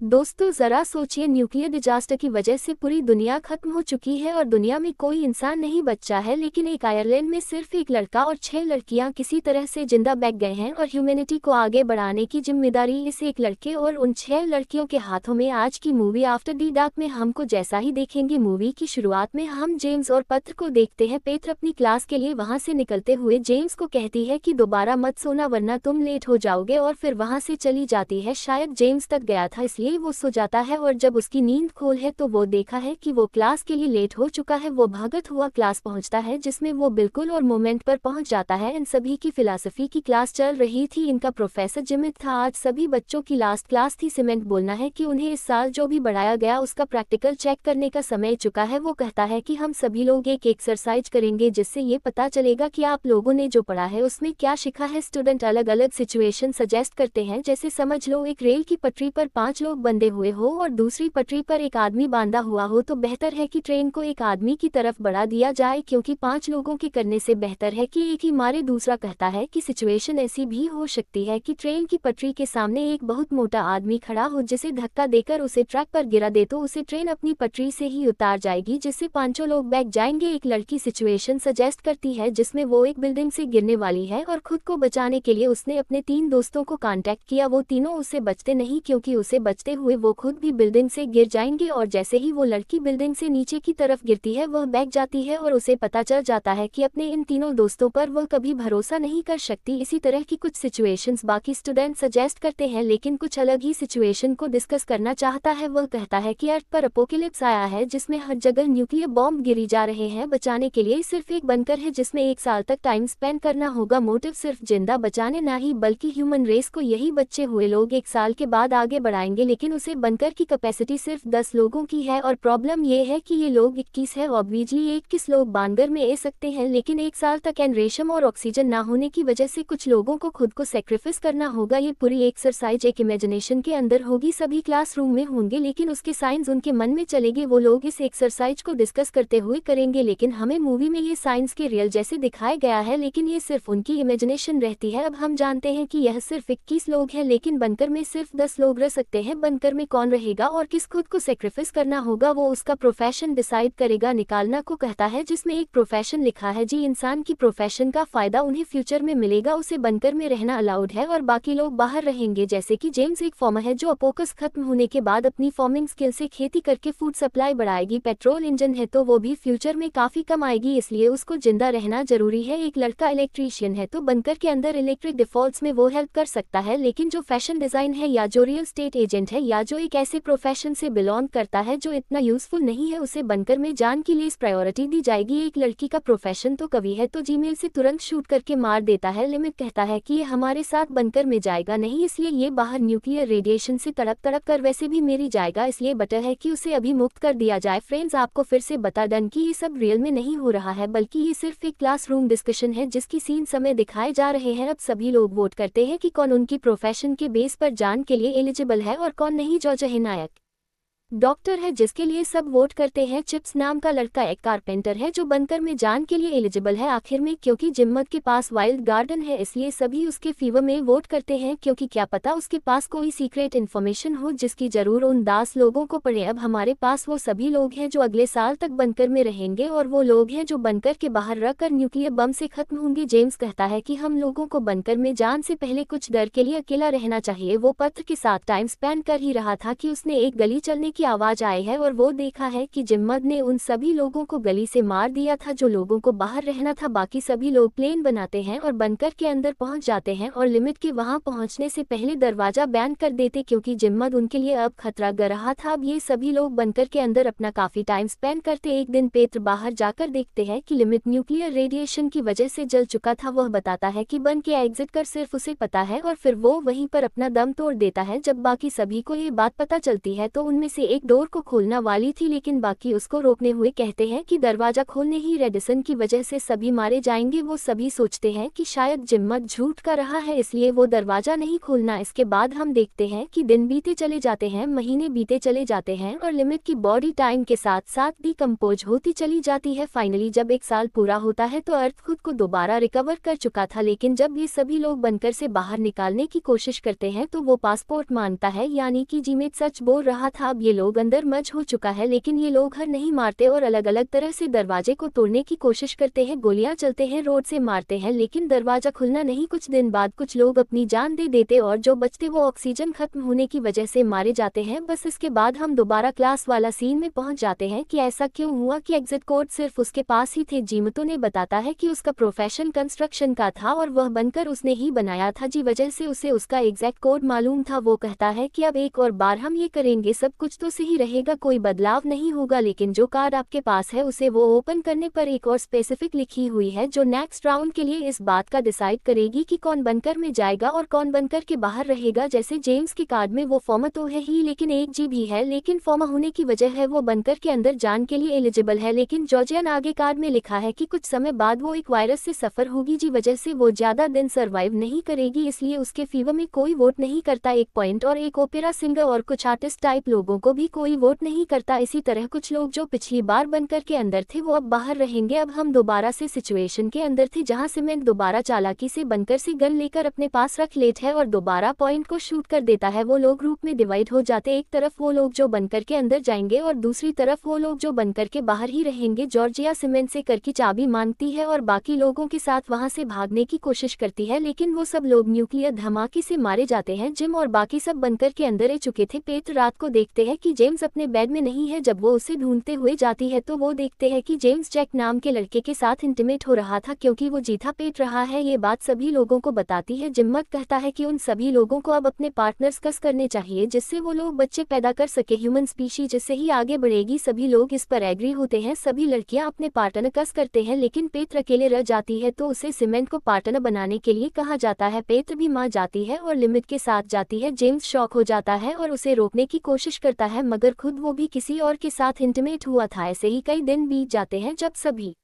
दोस्तों जरा सोचिए, न्यूक्लियर डिजास्टर की वजह से पूरी दुनिया खत्म हो चुकी है और दुनिया में कोई इंसान नहीं बचा है, लेकिन एक आयरलैंड में सिर्फ एक लड़का और 6 लड़कियां किसी तरह से जिंदा बच गए हैं और ह्यूमैनिटी को आगे बढ़ाने की जिम्मेदारी इस एक लड़के और उन 6 लड़कियों के हाथों में। आज की मूवी आफ्टर दी डार्क में हमको जैसा ही देखेंगे। मूवी की शुरुआत में हम जेम्स और पत्र को देखते हैं। पेत्र अपनी क्लास के लिए वहां से निकलते हुए जेम्स को कहती है कि दोबारा मत सोना वरना तुम लेट हो जाओगे, और फिर वहां से चली जाती है। शायद जेम्स तक गया था इसलिए वो सो जाता है और जब उसकी नींद खोल है तो वो देखा है कि वो क्लास के लिए लेट हो चुका है। वो भागत हुआ क्लास पहुंचता है जिसमें वो बिल्कुल और मोमेंट पर पहुंच जाता है। इन सभी की फिलॉसफी की क्लास चल रही थी। इनका प्रोफेसर जिमित था। आज सभी बच्चों की लास्ट क्लास थी। सीमेंट बोलना है कि उन्हें इस साल जो भी बढ़ाया गया उसका प्रैक्टिकल चेक करने का समय चुका है। वो कहता है कि हम सभी लोग एक एक्सरसाइज करेंगे जिससे ये पता चलेगा कि आप लोगों ने जो पढ़ा है उसमें क्या सीखा है। स्टूडेंट अलग अलग सिचुएशन सजेस्ट करते हैं, जैसे समझ लो एक रेल की पटरी पर 5 लोग बंधे हुए हो और दूसरी पटरी पर एक आदमी बांधा हुआ हो, तो बेहतर है कि ट्रेन को एक आदमी की तरफ बढ़ा दिया जाए क्योंकि 5 लोगों के करने से बेहतर है कि एक ही मारे। दूसरा कहता है कि सिचुएशन ऐसी भी हो सकती है कि ट्रेन की पटरी के सामने एक बहुत मोटा आदमी खड़ा हो जिसे धक्का देकर उसे ट्रैक पर गिरा दे तो उसे ट्रेन अपनी पटरी से ही उतार जाएगी जिससे 5 लोग बैठ जाएंगे। एक लड़की सिचुएशन सजेस्ट करती है जिसमें वो एक बिल्डिंग से गिरने वाली है और खुद को बचाने के लिए उसने अपने 3 दोस्तों को कांटेक्ट किया। वो तीनों उससे बचते नहीं क्योंकि उसे बचते हुए वो खुद भी बिल्डिंग से गिर जाएंगे, और जैसे ही वो लड़की बिल्डिंग से नीचे की तरफ गिरती है वह बैठ जाती है और उसे पता चल जाता है कि अपने इन तीनों दोस्तों पर वह कभी भरोसा नहीं कर सकती। इसी तरह की कुछ सिचुएशंस बाकी स्टूडेंट सजेस्ट करते हैं, लेकिन कुछ अलग ही सिचुएशन को डिस्कस करना चाहता है। वह कहता है कि अर्थ पर अपोकलिप्स आया है जिसमें हर जगह न्यूक्लियर बॉम्ब गिरी जा रहे हैं। बचाने के लिए सिर्फ एक बनकर है जिसमें 1 साल तक टाइम स्पेंड करना होगा। मोटिव सिर्फ जिंदा बचाने ना ही बल्कि ह्यूमन रेस को यही बचे हुए लोग 1 साल के बाद आगे बढ़ाएंगे, लेकिन उसे बनकर की कैपेसिटी सिर्फ 10 लोगों की है और प्रॉब्लम ये है कि ये लोग 21 है। ऑब्वियसली 21 लोग बानगर में आ सकते हैं, लेकिन 1 साल तक रेशम और ऑक्सीजन ना होने की वजह से कुछ लोगों को खुद को सेक्रीफाइस करना होगा। ये पूरी एक्सरसाइज एक इमेजिनेशन के अंदर होगी। सभी क्लासरूम में होंगे लेकिन उसके साइंस उनके मन में चलेंगे। वो लोग इस एक्सरसाइज को डिस्कस करते हुए करेंगे, लेकिन हमें मूवी में ये साइंस के रियल जैसे दिखाया गया है, लेकिन ये सिर्फ उनकी इमेजिनेशन रहती है। अब हम जानते हैं कि यह सिर्फ 21 लोग हैं, लेकिन बनकर में सिर्फ 10 लोग रह सकते हैं। बनकर में कौन रहेगा और किस खुद को सेक्रीफाइस करना होगा वो उसका प्रोफेशन डिसाइड करेगा। निकालना को कहता है जिसमें एक प्रोफेशन लिखा है जी इंसान की प्रोफेशन का फायदा उन्हें फ्यूचर में मिलेगा। उसे बनकर में रहना अलाउड है और बाकी लोग बाहर रहेंगे। जैसे कि जेम्स एक फार्मर है जो अपोकस खत्म होने के बाद अपनी फार्मिंग स्किल से खेती करके फूड सप्लाई बढ़ाएगी। पेट्रोल इंजन है तो वो भी फ्यूचर में काफी कम आएगी, इसलिए उसको जिंदा रहना जरूरी है। एक लड़का इलेक्ट्रीशियन है तो बनकर के अंदर इलेक्ट्रिक डिफॉल्ट्स में वो हेल्प कर सकता है, लेकिन जो फैशन डिजाइन है या जो रियल स्टेट एजेंट है या जो एक ऐसे प्रोफेशन से बिलोंग करता है जो इतना यूजफुल नहीं है, उसे बनकर में जान के लिए प्रायोरिटी दी जाएगी। एक लड़की का प्रोफेशन तो कवि है तो जीमेल से तुरंत शूट करके मार देता है। लिमिट कहता है कि ये हमारे साथ बनकर में जाएगा नहीं, इसलिए ये बाहर न्यूक्लियर रेडिएशन से तड़प तड़प कर वैसे भी मेरी जाएगा, इसलिए बेटर है कि उसे अभी मुक्त कर दिया जाए। फ्रेंड्स, आपको फिर से बता दें कि ये सब रियल में नहीं हो रहा है, बल्कि ये सिर्फ एक क्लासरूम डिस्कशन है जिसकी सीन समय दिखाए जा रहे हैं। अब सभी लोग वोट करते हैं कि कौन उनकी प्रोफेशन के बेस पर जान के लिए एलिजिबल है और कौन नहीं। जॉर्ज नायक डॉक्टर है जिसके लिए सब वोट करते हैं। चिप्स नाम का लड़का एक कारपेंटर है जो बनकर में जान के लिए एलिजिबल है। आखिर में क्योंकि जिम्मत के पास वाइल्ड गार्डन है इसलिए सभी उसके फेवर में वोट करते हैं, क्योंकि क्या पता उसके पास कोई सीक्रेट इन्फॉर्मेशन हो जिसकी जरूर उन 10 लोगों को पड़े। अब हमारे पास वो सभी लोग हैं जो अगले साल तक बनकर में रहेंगे और वो लोग हैं जो बनकर के बाहर रखकर न्यूक्लियर बम से खत्म होंगे। जेम्स कहता है कि हम लोगों को बनकर में जान से पहले कुछ डर के लिए अकेला रहना चाहिए। वो पत्र के साथ टाइम स्पेंड कर ही रहा था कि उसने एक गली चलने की आवाज आई है और वो देखा है कि जिम्मत ने उन सभी लोगों को गली से मार दिया था जो लोगों को बाहर रहना था। बाकी सभी लोग प्लेन बनाते हैं और बनकर के अंदर पहुंच जाते हैं और लिमिट के वहां पहुंचने से पहले दरवाजा बैन कर देते क्योंकि जिम्मत उनके लिए अब खतरा गर रहा था। अब ये सभी लोग बनकर के अंदर अपना काफी टाइम स्पेंड करते। एक दिन पेत्र बाहर जाकर देखते हैं कि लिमिट न्यूक्लियर रेडिएशन की वजह से जल चुका था। वह बताता है कि बन के एग्जिट कर सिर्फ उसे पता है और फिर वो वहीं पर अपना दम तोड़ देता है। जब बाकी सभी को ये बात पता चलती है तो उनमें से एक डोर को खोलना वाली थी, लेकिन बाकी उसको रोकने हुए कहते हैं कि दरवाजा खोलने ही रेडिसन की वजह से सभी मारे जाएंगे। वो सभी सोचते हैं कि शायद जिम्मत झूठ का रहा है, इसलिए वो दरवाजा नहीं खोलना। इसके बाद हम देखते हैं कि दिन बीते चले जाते हैं, महीने बीते चले जाते हैं और लिमिट की बॉडी टाइम के साथ साथ डिकम्पोज होती चली जाती है। फाइनली जब 1 साल पूरा होता है तो अर्थ खुद को दोबारा रिकवर कर चुका था, लेकिन जब ये सभी लोग बनकर से बाहर निकालने की कोशिश करते हैं तो वो पासपोर्ट मानता है, यानी कि जिमेट सच बोल रहा था। अब ये लोग अंदर मर्ज हो चुका है, लेकिन ये लोग हर नहीं मारते और अलग अलग तरह से दरवाजे को तोड़ने की कोशिश करते हैं, गोलियां चलते हैं, रोड से मारते हैं, लेकिन दरवाजा खुलना नहीं। कुछ दिन बाद कुछ लोग अपनी जान दे देते और जो बचते वो ऑक्सीजन खत्म होने की वजह से मारे जाते हैं। बस इसके बाद हम दोबारा क्लास वाला सीन में पहुंच जाते हैं कि ऐसा क्यों हुआ कि एग्जिट कोड सिर्फ उसके पास ही थे। जिमतो ने बताता है कि उसका प्रोफेशन कंस्ट्रक्शन का था और वह बनकर उसने ही बनाया था, जी वजह से उसे उसका एग्जैक्ट कोड मालूम था। वो कहता है कि अब एक और बार हम ये करेंगे, सब कुछ तो सही रहेगा, कोई बदलाव नहीं होगा, लेकिन जो कार्ड आपके पास है उसे वो ओपन करने पर एक और स्पेसिफिक लिखी हुई है जो नेक्स्ट राउंड के लिए इस बात का डिसाइड करेगी कि कौन बनकर में जाएगा और कौन बनकर के बाहर रहेगा। जैसे जेम्स के कार्ड में वो फॉर्मा तो है ही, लेकिन एक जी भी है, लेकिन फॉर्मा होने की वजह है वो बनकर के अंदर जान के लिए एलिजिबल है। लेकिन जॉर्जियन आगे कार्ड में लिखा है कि कुछ समय बाद वो एक वायरस से सफर होगी, जी वजह से वो ज्यादा दिन सर्वाइव नहीं करेगी, इसलिए उसके फीवर में कोई वोट नहीं करता। एक पॉइंट और एक ओपेरा सिंगर और कुछ आर्टिस्ट टाइप लोगों को भी कोई वोट नहीं करता। इसी तरह कुछ लोग जो पिछली बार बनकर के अंदर थे वो अब बाहर रहेंगे। अब हम दोबारा से सिचुएशन के अंदर थे जहां सीमेंट दोबारा चालाकी से बनकर से गन लेकर अपने पास रख लेता है और दोबारा पॉइंट को शूट कर देता है। वो लोग ग्रुप में डिवाइड हो जाते, एक तरफ वो लोग जो बनकर के अंदर जाएंगे और दूसरी तरफ वो लोग जो बनकर के बाहर ही रहेंगे। जॉर्जिया सीमेंट से कर की चाबी मांगती है और बाकी लोगों के साथ वहां से भागने की कोशिश करती है, लेकिन वो सब लोग न्यूक्लियर धमाके से मारे जाते हैं। जिम और बाकी सब बनकर के अंदर रह चुके थे। पेट रात को देखते हैं कि जेम्स अपने बेड में नहीं है। जब वो उसे ढूंढते हुए जाती है तो वो देखते हैं कि जेम्स जैक नाम के लड़के के साथ इंटीमेट हो रहा था, क्योंकि वो जीता पेट रहा है। ये बात सभी लोगों को बताती है। जिम्मत कहता है कि उन सभी लोगों को अब अपने पार्टनर्स कस करने चाहिए जिससे वो लोग बच्चे पैदा कर सके। ह्यूमन स्पीशी जिससे ही आगे बढ़ेगी। सभी लोग इस पर एग्री होते हैं, सभी लड़कियां अपने पार्टनर कस करते हैं, लेकिन पेट अकेले रह जाती है तो उसे सीमेंट को पार्टनर बनाने के लिए कहा जाता है। पेट भी मां जाती है और लिमिट के साथ जाती है। जेम्स शॉक हो जाता है और उसे रोकने की कोशिश करता है, मगर खुद वो भी किसी और के साथ इंटीमेट हुआ था। ऐसे ही कई दिन बीत जाते हैं जब सभी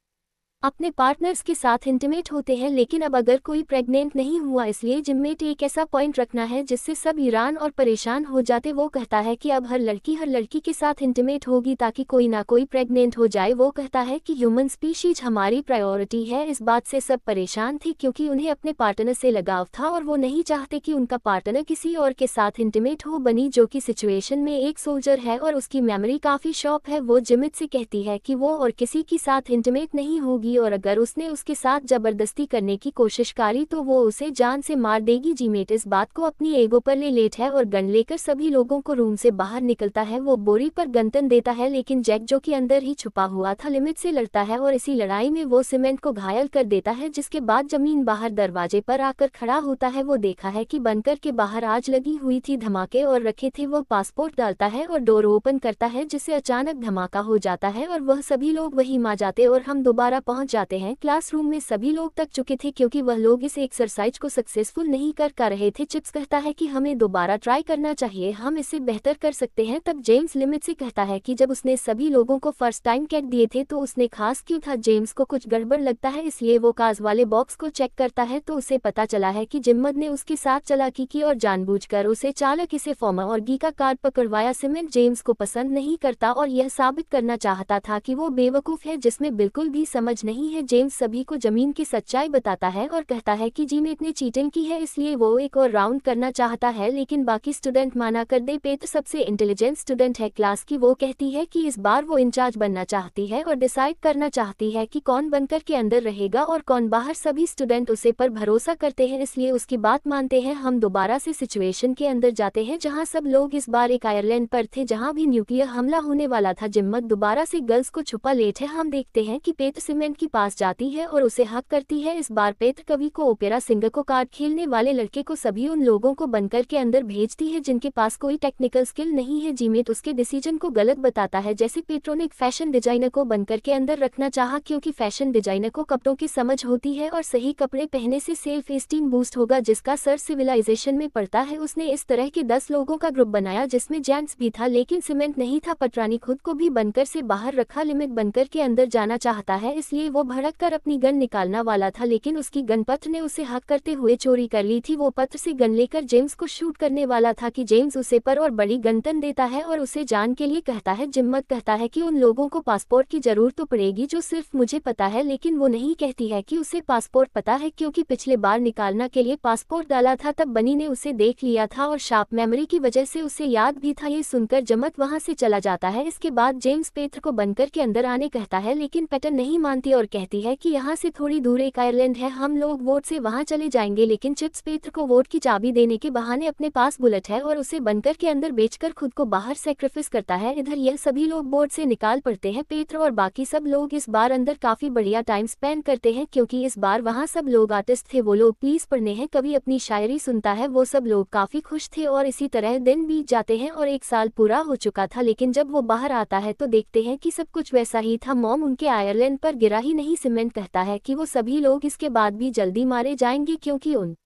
अपने पार्टनर्स के साथ इंटीमेट होते हैं, लेकिन अब अगर कोई प्रेग्नेंट नहीं हुआ, इसलिए जिम्मेट एक ऐसा पॉइंट रखना है जिससे सब ईरान और परेशान हो जाते। वो कहता है कि अब हर लड़की के साथ इंटीमेट होगी ताकि कोई ना कोई प्रेग्नेंट हो जाए। वो कहता है कि ह्यूमन स्पीशीज हमारी प्रायोरिटी है। इस बात से सब परेशान थे क्योंकि उन्हें अपने पार्टनर से लगाव था और वो नहीं चाहते कि उनका पार्टनर किसी और के साथ इंटीमेट हो। बनी जो कि सिचुएशन में एक सोल्जर है और उसकी मेमोरी काफी शॉर्प है, वो जिमिट से कहती है कि वो और किसी के साथ इंटीमेट नहीं होगी और अगर उसने उसके साथ जबरदस्ती करने की कोशिश करी तो वो उसे जान से मार देगी। जिमेट इस बात को अपनी एगो पर ले लेता है और गन लेकर सभी लोगों को रूम से बाहर निकलता है। वो बोरी पर गंतन देता है, लेकिन जैक जो कि अंदर ही छुपा हुआ था लिमिट से लड़ता है और इसी लड़ाई में वो सीमेंट को घायल कर देता है, जिसके बाद जमीन बाहर दरवाजे पर आकर खड़ा होता है। वो देखा है कि बनकर के बाहर आग लगी हुई थी, धमाके और रखे थे। वो पासपोर्ट डालता है और डोर ओपन करता है जिससे अचानक धमाका हो जाता है और वह सभी लोग वहीं आ जाते और हम दोबारा पहुंच जाते हैं। क्लासरूम में सभी लोग थक चुके थे क्योंकि वह लोग इस एक्सरसाइज को सक्सेसफुल नहीं कर रहे थे। चिप्स कहता है कि हमें दोबारा ट्राई करना चाहिए, हम इसे बेहतर कर सकते हैं। तब जेम्स लिमिट से कहता है कि जब उसने सभी लोगों को फर्स्ट टाइम कैट दिए थे तो उसने खास क्यों था। जेम्स को कुछ गड़बड़ लगता है, इसलिए वो काज वाले बॉक्स को चेक करता है तो उसे पता चला है कि जिम्मत ने उसके साथ चालाकी की और जानबूझकर उसे चालक इसे फॉर्मा और गी का कार्ड पकड़वाया। सीमेंट जेम्स को पसंद नहीं करता और यह साबित करना चाहता था कि वो बेवकूफ है जिसमें बिल्कुल भी समझ नहीं है। जेम्स सभी को जमीन की सच्चाई बताता है और कहता है कि जिमेट ने चीटिंग की है, इसलिए वो एक और राउंड करना चाहता है, लेकिन बाकी स्टूडेंट माना कर दे। पेट सबसे इंटेलिजेंट स्टूडेंट है क्लास की। वो कहती है कि इस बार वो इंचार्ज बनना चाहती है और डिसाइड करना चाहती है कि कौन बनकर के अंदर रहेगा और कौन बाहर। सभी स्टूडेंट उसे पर भरोसा करते हैं, इसलिए उसकी बात मानते हैं। हम दोबारा से सिचुएशन के अंदर जाते हैं जहां सब लोग इस बार एक आयरलैंड पर थे जहां भी न्यूक्लियर हमला होने वाला था। जिम्मत दोबारा से गर्ल्स को छुपा लेट है। हम देखते हैं कि पेट सीमेंट के पास जाती है और उसे हक करती है। इस बार पेत्र कवि को ओपेरा सिंगर को कार्ड खेलने वाले लड़के को सभी उन लोगों को बनकर के अंदर भेजती है जिनके पास कोई टेक्निकल स्किल नहीं है। जीमेट उसके डिसीजन को गलत बताता है, जैसे पेट्रो ने एक फैशन डिजाइनर को बनकर के अंदर रखना चाहा क्योंकि फैशन डिजाइनर को कपड़ों की समझ होती है और सही कपड़े पहनने से सेल्फ एस्टीम बूस्ट होगा, जिसका सर सिविलाइजेशन में पड़ता है। उसने इस तरह के 10 लोगों का ग्रुप बनाया जिसमें जेंट्स भी था लेकिन सीमेंट नहीं था। पटरानी खुद को भी बनकर से बाहर रखा, लिमिट बनकर के अंदर जाना चाहता है इसलिए वो भड़क कर अपनी गन निकालना वाला था लेकिन उसकी गन पत्र ने उसे हक करते हुए चोरी कर ली थी। वो पत्र से गन लेकर जेम्स को शूट करने वाला था कि जेम्स उसे पर और बड़ी गनतन देता है और उसे जान के लिए कहता है। जिम्मत कहता है कि उन लोगों को पासपोर्ट की जरूरत तो पड़ेगी जो सिर्फ मुझे पता है, लेकिन वो नहीं कहती है कि उसे पासपोर्ट पता है क्योंकि पिछले बार निकालना के लिए पासपोर्ट डाला था तब बनी ने उसे देख लिया था और शार्प मेमोरी की वजह से उसे याद भी था। ये सुनकर जम्मत वहां से चला जाता है। इसके बाद जेम्स पेत्र को बनकर के अंदर आने कहता है लेकिन पैटर्न नहीं मानती और कहती है कि यहाँ से थोड़ी दूर एक आयरलैंड है, हम लोग वोट से वहां चले जाएंगे। लेकिन चिप्स पेत्र को वोट की चाबी देने के बहाने अपने पास बुलेट है और उसे बनकर के अंदर बेचकर खुद को बाहर सैक्रिफाइस करता है। इधर यह सभी लोग बोर्ड से निकाल पड़ते हैं। पेत्र और बाकी सब लोग इस बार अंदर काफी बढ़िया टाइम स्पेंड करते हैं क्योंकि इस बार वहाँ सब लोग आर्टिस्ट थे, वो लोग प्लीज पढ़ने हैं, कभी अपनी शायरी सुनता है, वो सब लोग काफी खुश थे और इसी तरह दिन बीत जाते हैं और एक साल पूरा हो चुका था। लेकिन जब वो बाहर आता है तो देखते हैं कि सब कुछ वैसा ही था। मॉम उनके आयरलैंड पर गिरा ही नहीं। सीमेंट कहता है कि वो सभी लोग इसके बाद भी जल्दी मारे जाएंगे क्योंकि उन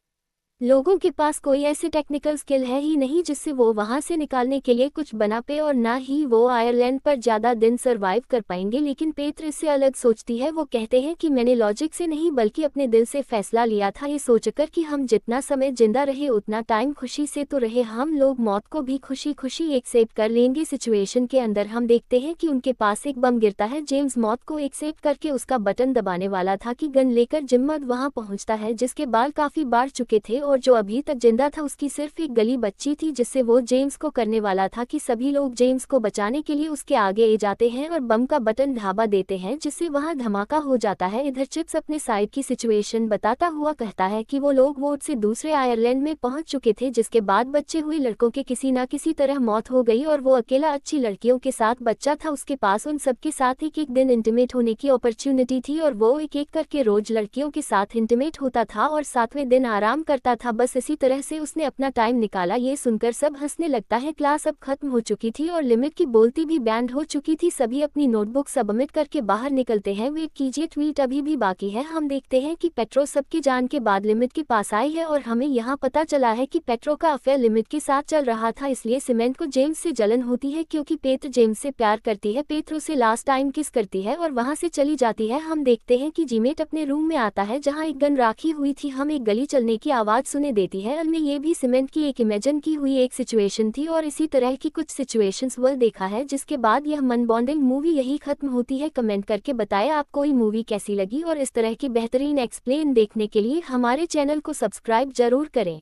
लोगों के पास कोई ऐसी टेक्निकल स्किल है ही नहीं जिससे वो वहां से निकालने के लिए कुछ बना पे और ना ही वो आयरलैंड पर ज्यादा दिन सरवाइव कर पाएंगे। लेकिन पेत्र इससे अलग सोचती है। वो कहते हैं कि मैंने लॉजिक से नहीं बल्कि अपने दिल से फैसला लिया था, ये सोचकर कि हम जितना समय जिंदा रहे उतना टाइम खुशी से तो रहे, हम लोग मौत को भी खुशी खुशी एक्सेप्ट कर लेंगे। सिचुएशन के अंदर हम देखते हैं कि उनके पास एक बम गिरता है। जेम्स मौत को एक्सेप्ट करके उसका बटन दबाने वाला था कि गन लेकर जिम्मत वहां पहुंचता है जिसके बाल काफी बाढ़ चुके थे और जो अभी तक जिंदा था उसकी सिर्फ एक गली बच्ची थी जिससे वो जेम्स को करने वाला था कि सभी लोग जेम्स को बचाने के लिए उसके आगे आ जाते हैं और बम का बटन ढाबा देते हैं जिससे वहां धमाका हो जाता है। इधर चिप्स अपने साइड की सिचुएशन बताता हुआ कहता है कि वो लोग वोट से दूसरे आयरलैंड में पहुंच चुके थे जिसके बाद बच्चे हुए लड़कों के किसी न किसी तरह मौत हो गई और वो अकेला अच्छी लड़कियों के साथ बच्चा था। उसके पास उन सबके साथ एक एक दिन इंटीमेट होने की अपॉर्चुनिटी थी और वो एक एक करके रोज लड़कियों के साथ इंटीमेट होता था और 7वें दिन आराम करता था। बस इसी तरह से उसने अपना टाइम निकाला। ये सुनकर सब हंसने लगता है। क्लास अब खत्म हो चुकी थी और लिमिट की बोलती भी बैंड हो चुकी थी। सभी अपनी नोटबुक सबमिट करके बाहर निकलते हैं। वेट कीजिए, ट्वीट अभी भी बाकी है। हम देखते हैं कि पेट्रो सबकी जान के बाद लिमिट के पास आई है और हमें यहाँ पता चला है कि पेट्रो का अफेयर लिमिट के साथ चल रहा था, इसलिए सीमेंट को जेम्स से जलन होती है क्योंकि पेत्र जेम्स से प्यार करती है। पेत्र उसे लास्ट टाइम किस करती है और वहाँ से चली जाती है। हम देखते हैं कि जीमेट अपने रूम में आता है जहाँ एक गन राखी हुई थी। हम एक गली चलने की आवाज सुने देती है। में ये भी सीमेंट की एक इमेजिन की हुई एक सिचुएशन थी और इसी तरह की कुछ सिचुएशंस वर्ल्ड देखा है जिसके बाद यह मन बॉन्डिंग मूवी यही खत्म होती है। कमेंट करके बताएं आपको ये मूवी कैसी लगी और इस तरह की बेहतरीन एक्सप्लेन देखने के लिए हमारे चैनल को सब्सक्राइब जरूर करें।